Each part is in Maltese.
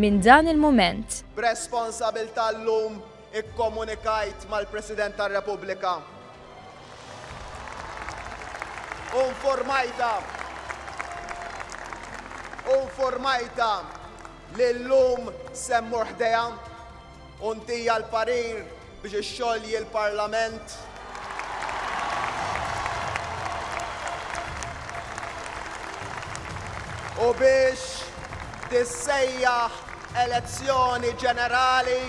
minn dan il-mument. B'responsabbiltà llum ikkomunikajt mal-President tar-Repubblika. Informajta li llum semmur ħdejha u ntija l-parir biex ixxolli l-Parlament u biex tissejjaħ elezzjoni ġenerali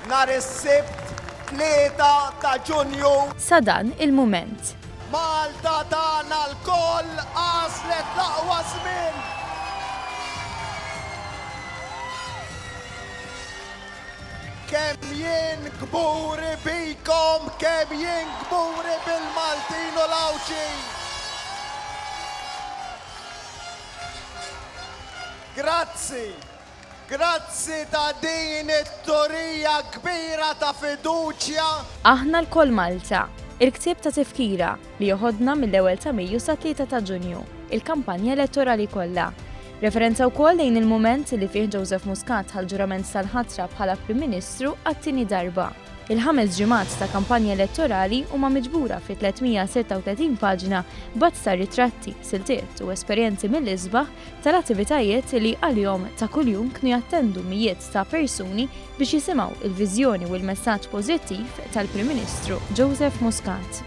nhar is-Sibt 3 ta' Ġunju. Sa dan il-mument. Malta tagħna l-koll għażlet l-aqwa żmien. Kemm jien kburi bikom, kemm jien kburi bil-Maltin u l-Awċi. Grazzi ta' din it-turija kbira ta' fiduċja. Aħna l-koll Malta. Il-ktieb ta' tifkira li joħodna mill-ewwel ta' Mejju sa 3 ta' Ġunju, il-kampanja elettorali kollha. Referenza wkoll lejn il-mument li fih Joseph Muscat ħal-ġurament tal-ħatra bħala Prim Ministru għat-tieni darba. Il-5 ġimgħat ta' kampanja elettorali huma miġbura fi 336 paġna bazz ta' ritratti, siltiet u esperjenzi mill-isbaħ tal-attivitajiet li għalihom ta' kuljum kienu jattendu mijiet ta' persuni biex jisimgħu il-viżjoni u l-messaġġ pożittiv tal-Prim Ministru Joseph Muscat.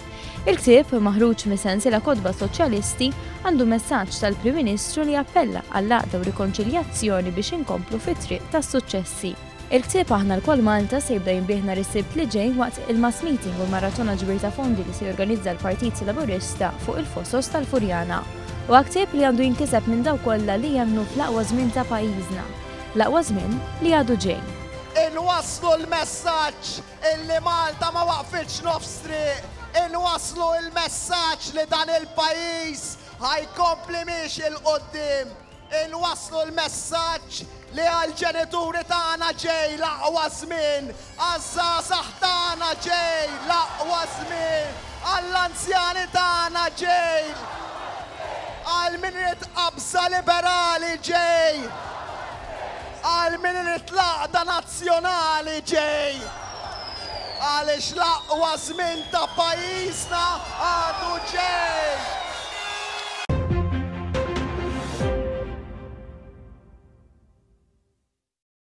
Il-ktieb maħruġ mis-sensiela Kotba Soċjalisti għandu messaġġ tal-Prim Ministru li appella għall-għaqda u rikonċiljazzjoni biex inkomplu fit-triq tas-suċċessi. Il-ktieb Aħna l-koll Malta se jibda jinbih nhar is-Sibt li ġej waqt il-mass meeting u l-maratona ġbir ta' fondi li se jorganizza l-Partit Laburista fuq il-Fosos tal-Furjana. U ktieb li għandu jinkiseb minn daw kollha li jemmnu fl-aqwa żmien ta' pajjiżna. L-aqwa żmien li għadu ġej. Inwasslu l-messaġġ illi Malta ma waqfitx nofs triq. Inwasslu l-messaġġ li dan il-pajjiż ħajkompli miex il-qoddim. Inwasslu l-messaġġ li għal-ġenituri tagħna ġej l-aqwa żmien, għaż-żgħażagħ tagħna ġej l-aqwa żmien, għall-anzjani tagħna ġej, għal-min qabża liberali ġej, għal-min l-għaqda nazzjonali ġej, għaliex l-aqwa żmien ta' pajjiżna għadu ġej.